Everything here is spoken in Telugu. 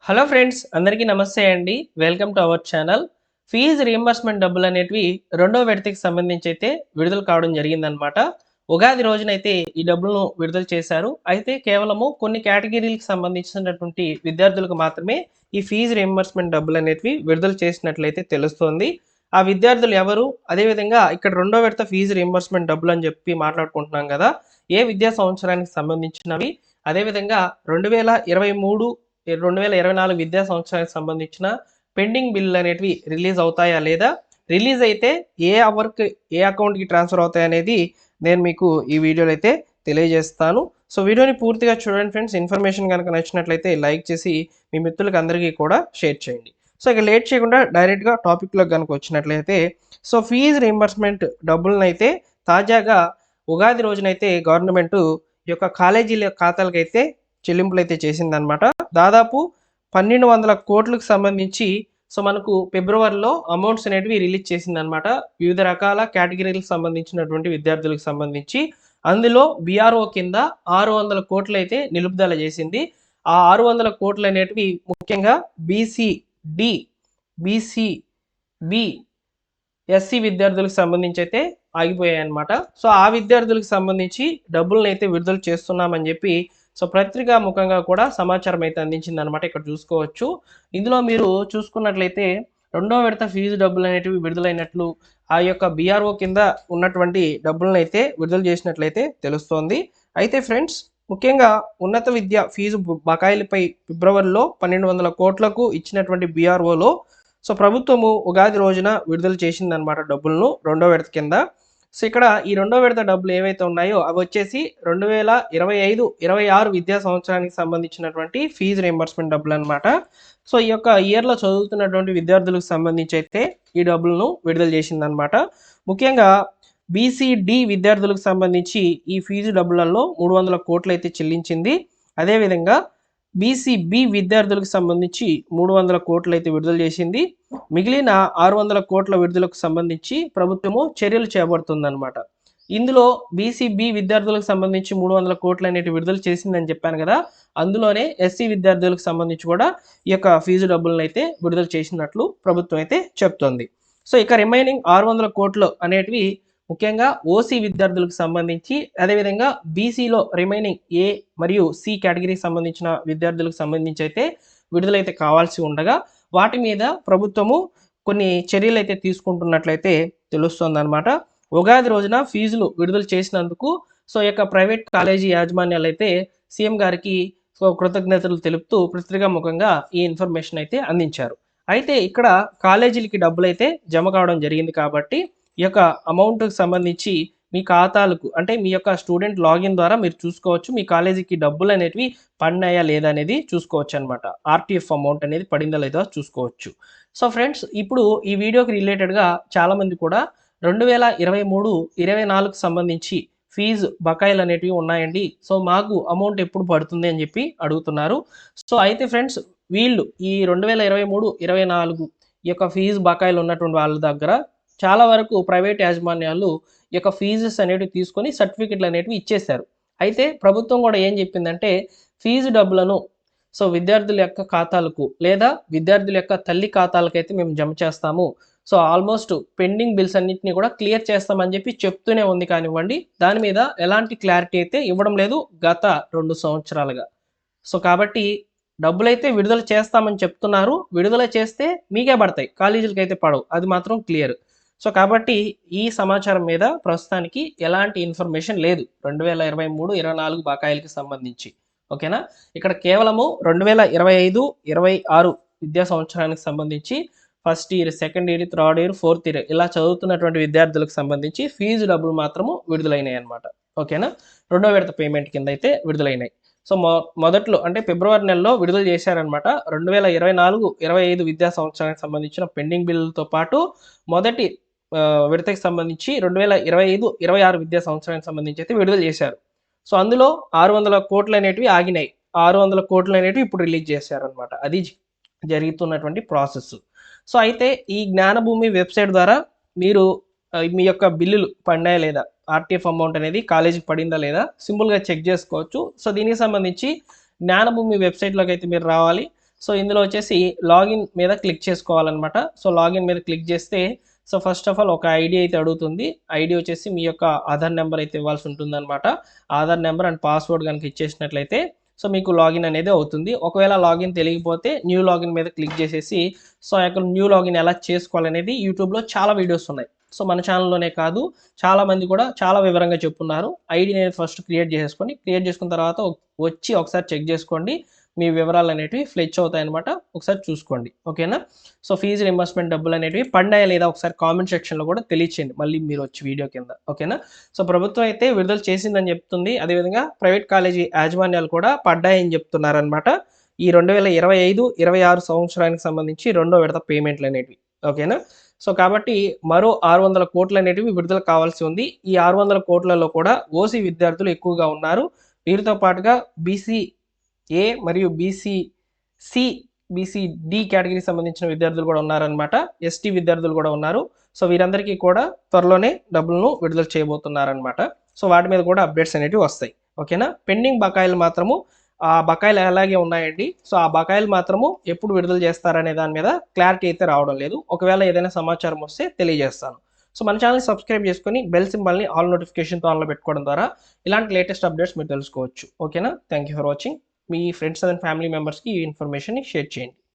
హలో ఫ్రెండ్స్, అందరికీ నమస్తే అండి. Welcome to our channel. Fee reimbursement డబ్బులనేటివి రెండో విడతకి సంబంధించి అయితే విడుదల కావడం జరిగిందనమాట. ఉగాది రోజునైతే ఈ డబ్బులను విడుదల చేశారు. అయితే కేవలము కొన్ని కేటగిరీలకు సంబంధించినటువంటి విద్యార్థులకు మాత్రమే ఈ ఫీజు రీయింబర్స్‌మెంట్ డబ్బులనేటివి విడుదల చేసినట్లయితే తెలుస్తోంది. ఆ విద్యార్థులు ఎవరు? అదేవిధంగా ఇక్కడ రెండో విడత ఫీజు రీయింబర్స్‌మెంట్ డబ్బులని చెప్పి మాట్లాడుకుంటున్నాం గదా! ఏ విద్యా సంవత్సరానికి సంబంధించినవి? అదేవిధంగా 2023 2024 విద్యా సంవత్సరానికి సంబంధించిన పెండింగ్ బిల్లులు అనేటివి రిలీజ్ అవుతాయా లేదా, రిలీజ్ అయితే ఏ అవర్కి ఏ అకౌంట్కి ట్రాన్స్ఫర్ అవుతాయి అనేది నేను మీకు ఈ వీడియోలో అయితే తెలియజేస్తాను. సో వీడియోని పూర్తిగా చూడండి ఫ్రెండ్స్. ఇన్ఫర్మేషన్ కనుక నచ్చినట్లయితే లైక్ చేసి మీ మిత్రులకు అందరికీ కూడా షేర్ చేయండి. సో ఇక లేట్ చేయకుండా డైరెక్ట్గా టాపిక్లోకి కనుక వచ్చినట్లయితే, సో ఫీజు రీయింబర్స్మెంట్ డబ్బులను అయితే తాజాగా ఉగాది రోజునైతే గవర్నమెంట్ ఈ యొక్క కాలేజీల ఖాతాలకైతే చెల్లింపులైతే చేసిందనమాట. దాదాపు 1200 కోట్లకు సంబంధించి సో మనకు ఫిబ్రవరిలో అమౌంట్స్ అనేటివి రిలీజ్ చేసిందనమాట. వివిధ రకాల కేటగిరీలకు సంబంధించినటువంటి విద్యార్థులకు సంబంధించి. అందులో బీఆర్ఓ కింద 600 కోట్లయితే నిలుపుదల చేసింది. ఆ 600 కోట్లు అనేటివి ముఖ్యంగా BC D, BC B, SC విద్యార్థులకు సంబంధించి అయితే ఆగిపోయాయి అనమాట. సో ఆ విద్యార్థులకు సంబంధించి డబ్బులను అయితే విడుదల చేస్తున్నామని చెప్పి సో పత్రికా ముఖంగా కూడా సమాచారం అయితే అందించింది అనమాట. ఇక్కడ చూసుకోవచ్చు. ఇందులో మీరు చూసుకున్నట్లయితే రెండో విడత ఫీజు డబ్బులు అనేటివి విడుదలైనట్లు ఆ యొక్క బీఆర్ఓ కింద ఉన్నటువంటి డబ్బులను అయితే విడుదల చేసినట్లయితే తెలుస్తోంది. అయితే ఫ్రెండ్స్, ముఖ్యంగా ఉన్నత విద్య ఫీజు బకాయిలపై ఫిబ్రవరిలో 1200 కోట్లకు ఇచ్చినటువంటి బీఆర్ఓలో సో ప్రభుత్వము ఉగాది రోజున విడుదల చేసిందనమాట డబ్బులను రెండో విడత కింద. సో ఇక్కడ ఈ రెండో విడత డబ్బులు ఏవైతే ఉన్నాయో అవి వచ్చేసి 2025-26 విద్యా సంవత్సరానికి సంబంధించినటువంటి ఫీజు రీయింబర్స్‌మెంట్ డబ్బులు అనమాట. సో ఈ యొక్క ఇయర్లో చదువుతున్నటువంటి విద్యార్థులకు సంబంధించి అయితే ఈ డబ్బులను విడుదల చేసిందనమాట. ముఖ్యంగా బీసీడీ విద్యార్థులకు సంబంధించి ఈ ఫీజు డబ్బులలో 300 కోట్లు అయితే చెల్లించింది. అదేవిధంగా బీసీబీ విద్యార్థులకు సంబంధించి 300 కోట్లు అయితే విడుదల చేసింది. మిగిలిన 600 కోట్ల విడుదలకు సంబంధించి ప్రభుత్వము చర్యలు చేపడుతుందన్నమాట. ఇందులో బీసీబీ విద్యార్థులకు సంబంధించి 300 కోట్లు అనేవి విడుదల చేసిందని చెప్పాను కదా. అందులోనే ఎస్సీ విద్యార్థులకు సంబంధించి కూడా ఈ యొక్క ఫీజు డబ్బులను అయితే విడుదల చేసినట్లు ప్రభుత్వం అయితే చెప్తోంది. సో ఇక రిమైనింగ్ 600 కోట్లు అనేటివి ముఖ్యంగా ఓసీ విద్యార్థులకు సంబంధించి, అదేవిధంగా బీసీలో రిమైనింగ్ ఏ మరియు సి కేటగిరీకి సంబంధించిన విద్యార్థులకు సంబంధించి అయితే విడుదలైతే కావాల్సి ఉండగా వాటి మీద ప్రభుత్వము కొన్ని చర్యలు అయితే తీసుకుంటున్నట్లయితే తెలుస్తోందన్నమాట. ఉగాది రోజున ఫీజులు విడుదల చేసినందుకు సో యొక్క ప్రైవేట్ కాలేజీ యాజమాన్యాలు అయితే సీఎం గారికి సో కృతజ్ఞతలు తెలుపుతూ పత్రికా ముఖంగా ఈ ఇన్ఫర్మేషన్ అయితే అందించారు. అయితే ఇక్కడ కాలేజీలకి డబ్బులు అయితే జమ కావడం జరిగింది కాబట్టి ఈ యొక్క అమౌంట్కి సంబంధించి మీ ఖాతాలకు అంటే మీ యొక్క స్టూడెంట్ లాగిన్ ద్వారా మీరు చూసుకోవచ్చు మీ కాలేజీకి డబ్బులు అనేటివి పడినాయా లేదా అనేది చూసుకోవచ్చు అనమాట. ఆర్టీఎఫ్ అమౌంట్ అనేది పడిందా లేదా చూసుకోవచ్చు. సో ఫ్రెండ్స్, ఇప్పుడు ఈ వీడియోకి రిలేటెడ్గా చాలామంది కూడా 2023-24కు సంబంధించి ఫీజు బకాయిలు అనేటివి ఉన్నాయండి, సో మాకు అమౌంట్ ఎప్పుడు పడుతుంది అని చెప్పి అడుగుతున్నారు. సో అయితే ఫ్రెండ్స్, వీళ్ళు ఈ 2023-24 ఈ యొక్క ఫీజు బకాయిలు ఉన్నటువంటి వాళ్ళ దగ్గర చాలా వరకు ప్రైవేట్ యాజమాన్యాలు ఈ యొక్క ఫీజెస్ అనేటివి తీసుకొని సర్టిఫికెట్లు అనేటివి ఇచ్చేశారు. అయితే ప్రభుత్వం కూడా ఏం చెప్పిందంటే ఫీజు డబ్బులను సో విద్యార్థుల యొక్క ఖాతాలకు లేదా విద్యార్థుల యొక్క తల్లి ఖాతాలకైతే మేము జమ చేస్తాము. సో ఆల్మోస్ట్ పెండింగ్ బిల్స్ అన్నింటినీ కూడా క్లియర్ చేస్తామని చెప్పి చెప్తూనే ఉంది కానివ్వండి, దాని మీద ఎలాంటి క్లారిటీ అయితే ఇవ్వడం లేదు గత 2 సంవత్సరాలుగా. సో కాబట్టి డబ్బులైతే విడుదల చేస్తామని చెప్తున్నారు. విడుదల చేస్తే మీకే పడతాయి, కాలేజీలకి అయితే పడవు, అది మాత్రం క్లియర్. సో కాబట్టి ఈ సమాచారం మీద ప్రస్తుతానికి ఎలాంటి ఇన్ఫర్మేషన్ లేదు 2023-24 బకాయిలకి సంబంధించి. ఓకేనా. ఇక్కడ కేవలము 2025-26 విద్యా సంవత్సరానికి సంబంధించి first year, second year, third year, fourth year ఇలా చదువుతున్నటువంటి విద్యార్థులకు సంబంధించి ఫీజు డబ్బులు మాత్రము విడుదలైనాయి అనమాట. ఓకేనా. రెండో విడత పేమెంట్ కింద అయితే విడుదలైనాయి. సో మొదట్లో అంటే ఫిబ్రవరి నెలలో విడుదల చేశారనమాట. 2024-25 విద్యా సంవత్సరానికి సంబంధించిన పెండింగ్ బిల్లులతో పాటు మొదటి విడతకి సంబంధించి 2025-26 విద్యా సంవత్సరానికి సంబంధించి అయితే విడుదల చేశారు. సో అందులో 600 కోట్లు అనేటివి ఆగినాయి. 600 కోట్లు అనేటివి ఇప్పుడు రిలీజ్ చేశారనమాట. అది జరుగుతున్నటువంటి ప్రాసెస్. సో అయితే ఈ జ్ఞానభూమి వెబ్సైట్ ద్వారా మీరు మీ యొక్క బిల్లులు పడినాయా లేదా, ఆర్టీఎఫ్ అమౌంట్ అనేది కాలేజీకి పడిందా లేదా సింపుల్గా చెక్ చేసుకోవచ్చు. సో దీనికి సంబంధించి జ్ఞానభూమి వెబ్సైట్లోకి అయితే మీరు రావాలి. సో ఇందులో వచ్చేసి లాగిన్ మీద క్లిక్ చేసుకోవాలన్నమాట. సో లాగిన్ మీద క్లిక్ చేస్తే సో ఫస్ట్ ఆఫ్ ఆల్ ఒక ఐడి అయితే అడుగుతుంది. ఐడి వచ్చేసి మీ యొక్క ఆధార్ నెంబర్ అయితే ఇవ్వాల్సి ఉంటుందన్నమాట. ఆధార్ నెంబర్ అండ్ పాస్వర్డ్ కనుక ఇచ్చేసినట్లయితే సో మీకు లాగిన్ అనేది అవుతుంది. ఒకవేళ లాగిన్ తెలియకపోతే న్యూ లాగిన్ మీద క్లిక్ చేసేసి సో అక్కడ న్యూ లాగిన్ ఎలా చేసుకోవాలనేది యూట్యూబ్లో చాలా వీడియోస్ ఉన్నాయి. సో మన ఛానల్లోనే కాదు, చాలామంది కూడా చాలా వివరంగా చెప్పున్నారు. ఐడి అనేది ఫస్ట్ క్రియేట్ చేసుకున్న తర్వాత వచ్చి ఒకసారి చెక్ చేసుకోండి. మీ వివరాలు అనేటివి ఫ్లెచ్ అవుతాయి అనమాట. ఒకసారి చూసుకోండి, ఓకేనా. సో ఫీజు రింబర్స్మెంట్ డబ్బులు అనేటివి పడ్డాయా లేదా ఒకసారి కామెంట్ సెక్షన్లో కూడా తెలియచేయండి మళ్ళీ మీరు వచ్చి వీడియో కింద, ఓకేనా. సో ప్రభుత్వం అయితే విడుదల చేసిందని చెప్తుంది. అదేవిధంగా ప్రైవేట్ కాలేజీ యాజమాన్యాలు కూడా పడ్డాయని చెప్తున్నారనమాట. ఈ 2025-26 సంవత్సరానికి సంబంధించి రెండో విడత పేమెంట్లు అనేటివి, ఓకేనా. సో కాబట్టి మరో 600 కోట్లు అనేటివి విడుదల కావాల్సి ఉంది. ఈ 600 కోట్లలో కూడా ఓసీ విద్యార్థులు ఎక్కువగా ఉన్నారు. వీరితో పాటుగా బీసీఏ మరియు బీసీడి కేటగిరీకి సంబంధించిన విద్యార్థులు కూడా ఉన్నారనమాట. ఎస్టీ విద్యార్థులు కూడా ఉన్నారు. సో వీరందరికీ కూడా త్వరలోనే డబ్బులను విడుదల చేయబోతున్నారనమాట. సో వాటి మీద కూడా అప్డేట్స్ అనేటివి వస్తాయి, ఓకేనా. పెండింగ్ బకాయిలు మాత్రము ఆ బకాయిలు అలాగే ఉన్నాయండి. సో ఆ బకాయిలు మాత్రము ఎప్పుడు విడుదల చేస్తారనే దాని మీద క్లారిటీ అయితే రావడం లేదు. ఒకవేళ ఏదైనా సమాచారం వస్తే తెలియజేస్తాను. సో మన ఛానల్ సబ్స్క్రైబ్ చేసుకొని బెల్ సింబల్ని ఆల్ నోటిఫికేషన్తో ఆన్లో పెట్టుకోవడం ద్వారా ఇలాంటి లేటెస్ట్ అప్డేట్స్ మీరు తెలుసుకోవచ్చు, ఓకేనా. Thank you for watching. Me friends and family మెంబర్స్కి ఈ ఇన్ఫర్మేషన్ని షేర్ చేయండి.